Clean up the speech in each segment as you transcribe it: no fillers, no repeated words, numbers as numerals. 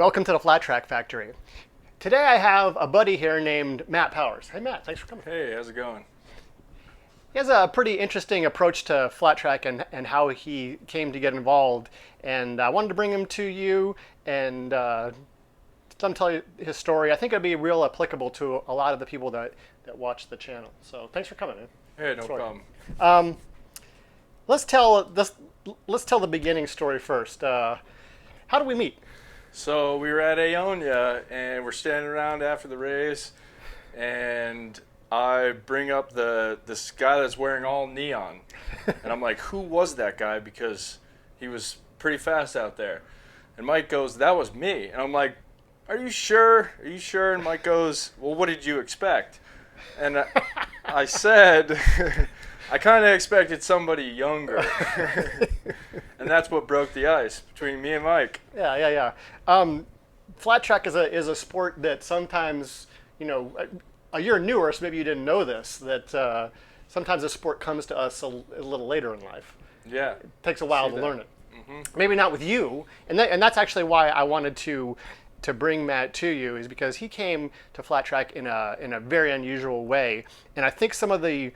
Welcome to the Flat Track Factory. Today I have a buddy here named Matt Powers. Hey Matt, thanks for coming. Hey, how's it going? He has a pretty interesting approach to flat track and how he came to get involved. And I wanted to bring him to you and let him tell you his story. I think it'd be real applicable to a lot of the people that watch the channel. So thanks for coming in. Hey, no problem. Let's tell the beginning story first. How did we meet? So we were at Aonia, and we're standing around after the race, and I bring up this guy that's wearing all neon, and I'm like, who was that guy? Because he was pretty fast out there. And Mike goes, that was me. And I'm like, are you sure? Are you sure? And Mike goes, well, what did you expect? And I said, I kind of expected somebody younger. And that's what broke the ice between me and Mike. Yeah. Flat track is a sport that sometimes, you're newer, so maybe you didn't know this, that sometimes a sport comes to us a little later in life. Yeah. It takes a while to learn it. Mm-hmm. Maybe not with you. And that's actually why I wanted to bring Matt to you, is because he came to flat track in a very unusual way. And I think some of the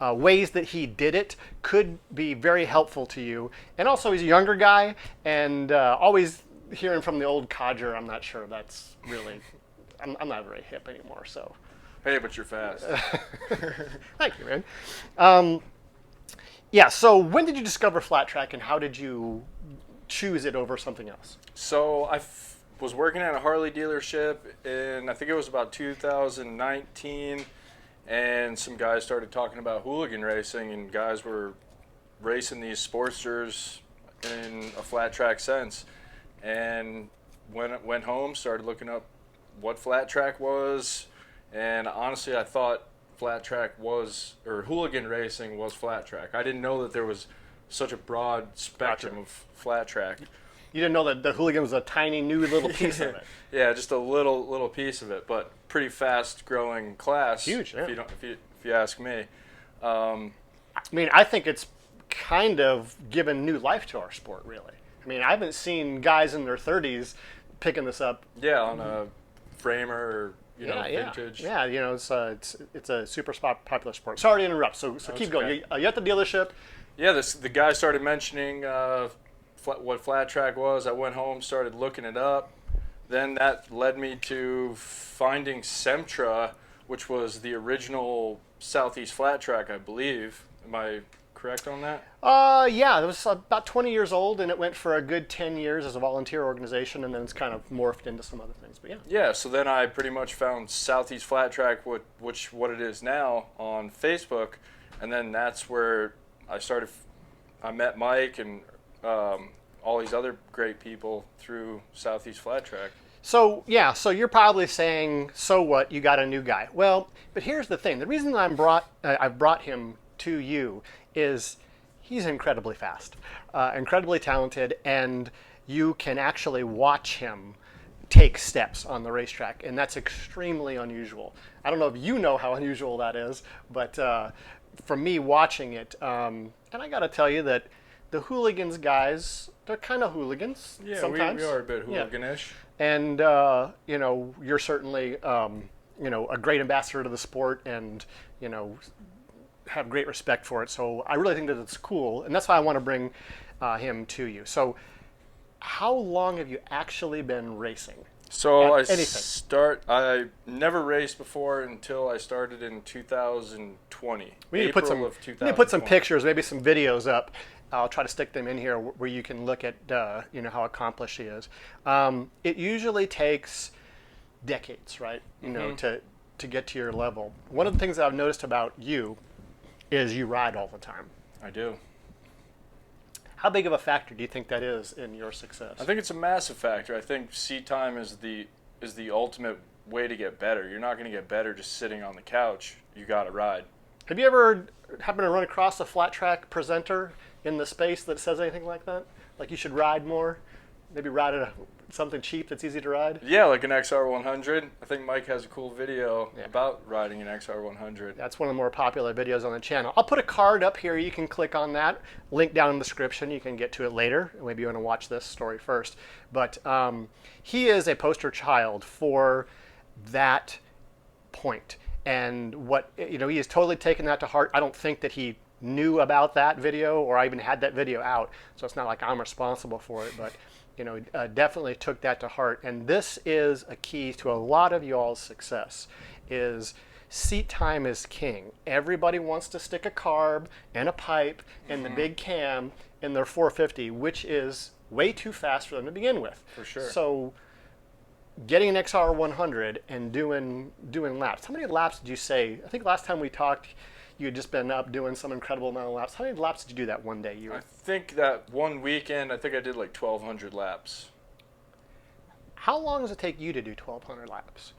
ways that he did it could be very helpful to you. And also, he's a younger guy, and always hearing from the old codger, I'm not sure that's really, I'm not very hip anymore, so. Hey, but you're fast. Thank you, man. Yeah, so when did you discover flat track, and how did you choose it over something else? So I was working at a Harley dealership, and I think it was about 2019, and some guys started talking about hooligan racing, and guys were racing these Sportsters in a flat track sense. And went home, started looking up what flat track was, and honestly I thought flat track was, or hooligan racing was flat track. I didn't know that there was such a broad spectrum of flat track. You didn't know that the Hooligan was a tiny new little piece of it. Yeah, just a little piece of it, but pretty fast growing class. Huge, yeah. If you ask me. I mean, I think it's kind of given new life to our sport, really. I mean, I haven't seen guys in their 30s picking this up. Yeah, on a framer or vintage. Yeah, it's a super popular sport. Sorry to interrupt. So keep going. Okay. You're at the dealership. Yeah, the guy started mentioning what flat track was. I went home, started looking it up. Then that led me to finding Semtra, which was the original Southeast flat track, I believe. Am I correct on that? Yeah, it was about 20 years old, and it went for a good 10 years as a volunteer organization, and then it's kind of morphed into some other things. But yeah. Yeah, so then I pretty much found Southeast Flat Track, what it is now, on Facebook, and then that's where I met Mike and all these other great people through Southeast Flat Track. So you're probably saying, so what? You got a new guy. Well, but here's the thing: the reason I've brought him to you is he's incredibly fast, incredibly talented, and you can actually watch him take steps on the racetrack, and that's extremely unusual. I don't know if you know how unusual that is, but for me watching it, and I got to tell you that the Hooligans guys, they're kind of hooligans sometimes. We are a bit hooliganish. Yeah. And you're certainly a great ambassador to the sport, and have great respect for it. So I really think that it's cool, and that's why I want to bring him to you. So how long have you actually been racing? So I never raced before until I started in 2020. We need to put some pictures, maybe some videos up. I'll try to stick them in here where you can look at how accomplished she is. It usually takes decades, right? To get to your level. One of the things that I've noticed about you is you ride all the time. I do. How big of a factor do you think that is in your success? I think it's a massive factor. I think seat time is the ultimate way to get better. You're not going to get better just sitting on the couch. You got to ride. Have you ever happened to run across a flat track presenter in the space that says anything like that? Like you should ride more? maybe ride something cheap that's easy to ride? Yeah, like an XR100. I think Mike has a cool video Yeah. about riding an XR100. That's one of the more popular videos on the channel. I'll put a card up here. You can click on that. Link down in the description. You can get to it later. Maybe you want to watch this story first. But he is a poster child for that point. And he has totally taken that to heart. I don't think that he knew about that video, or I even had that video out. So it's not like I'm responsible for it. But definitely took that to heart. And this is a key to a lot of y'all's success, is seat time is king. Everybody wants to stick a carb and a pipe and the big cam in their 450, which is way too fast for them to begin with. For sure. So getting an XR 100 and doing laps. How many laps did you say? I think last time we talked, you had just been up doing some incredible amount of laps. How many laps did you do that one day? I think that one weekend, I think I did like 1,200 laps. How long does it take you to do 1,200 laps?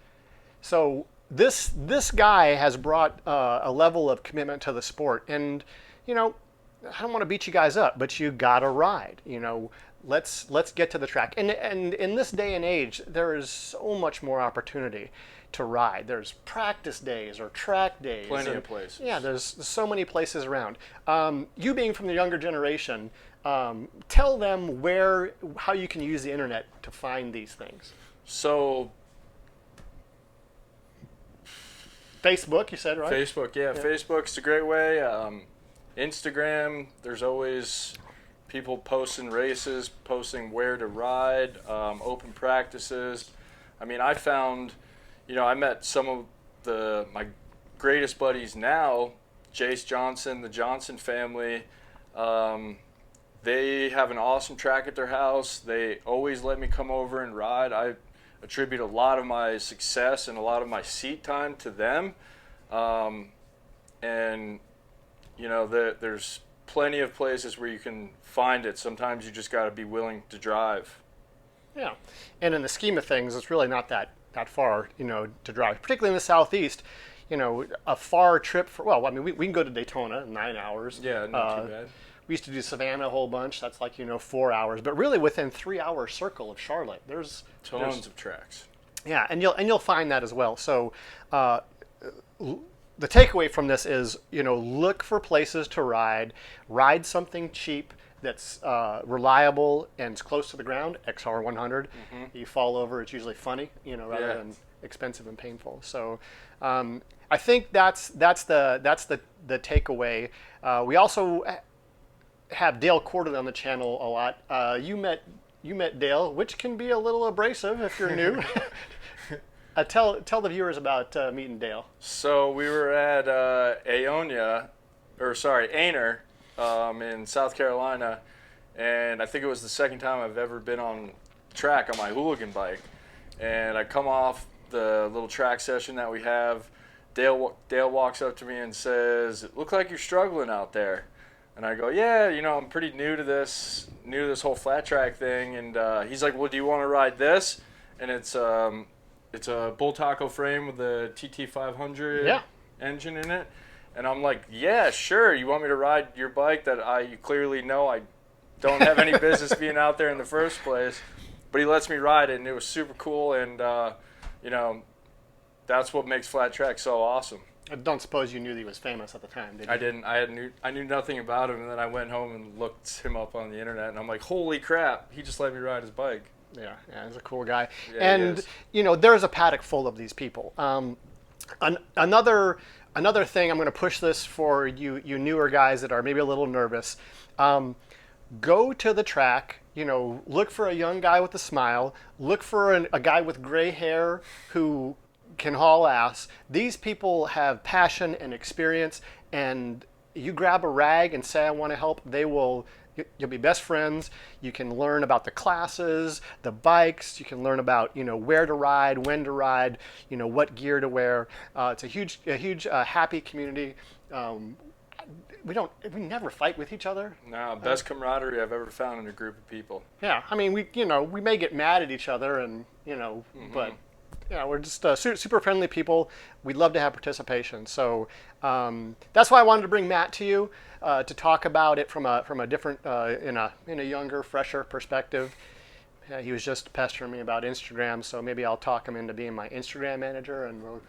So this guy has brought a level of commitment to the sport, and I don't want to beat you guys up, but you gotta ride. Let's get to the track. And in this day and age, there is so much more opportunity to ride. There's practice days or track days. Plenty of places. Yeah, there's so many places around. You being from the younger generation, tell them how you can use the internet to find these things. So Facebook, you said, right? Facebook, yeah. Facebook's a great way. Instagram, there's always people posting races, posting where to ride, open practices. I mean, I found, I met some of my greatest buddies now, Jace Johnson, the Johnson family. They have an awesome track at their house. They always let me come over and ride. I attribute a lot of my success and a lot of my seat time to them. There's plenty of places where you can find it. Sometimes you just got to be willing to drive. Yeah, and in the scheme of things, it's really not that far, to drive, particularly in the Southeast. A far trip we can go to Daytona in 9 hours. Yeah, not too bad. We used to do Savannah a whole bunch. That's like 4 hours, but really within 3 hour circle of Charlotte, there's tons of tracks. Yeah, and you'll find that as well. So the takeaway from this is, look for places to ride something cheap that's reliable and is close to the ground. XR 100. You fall over, it's usually funny, rather than expensive and painful. So I think that's the takeaway. We also have Dale Corden on the channel a lot. You met Dale, which can be a little abrasive if you're new. Tell the viewers about meeting Dale. So we were at Aner, in South Carolina, and I think it was the second time I've ever been on track on my Hooligan bike. And I come off the little track session that we have. Dale walks up to me and says, "It looks like you're struggling out there." And I go, "Yeah, I'm pretty new to this whole flat track thing." And he's like, "Well, do you want to ride this?" And it's a Bull Taco frame with a TT500 engine in it. And I'm like, "Yeah, sure. You want me to ride your bike that you clearly know I don't have any business being out there in the first place?" But he lets me ride it, and it was super cool. And that's what makes flat track so awesome. I don't suppose you knew that he was famous at the time, did you? I didn't. I knew nothing about him, and then I went home and looked him up on the internet, and I'm like, "Holy crap! He just let me ride his bike." Yeah, he's a cool guy. Yeah, and there's a paddock full of these people. Another thing, I'm going to push this for you newer guys that are maybe a little nervous. Go to the track. Look for a young guy with a smile. Look for a guy with gray hair who can haul ass. These people have passion and experience, and you grab a rag and say, "I want to help," you'll be best friends. You can learn about the classes, the bikes. You can learn about where to ride, when to ride, what gear to wear. It's a huge happy community. We never fight with each other. No, best camaraderie I've ever found in a group of people. Yeah, I mean we may get mad at each other and but we're just super friendly people. We'd love to have participation. So that's why I wanted to bring Matt to you to talk about it from a different in a younger, fresher perspective. He was just pestering me about Instagram, so maybe I'll talk him into being my Instagram manager, and we'll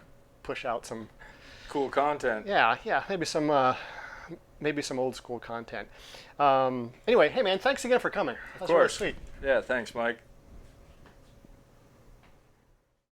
push out some Cool content. yeah, maybe some old school content. Anyway, hey man, thanks again for coming. That's really course. sweet. Yeah, thanks, Mike.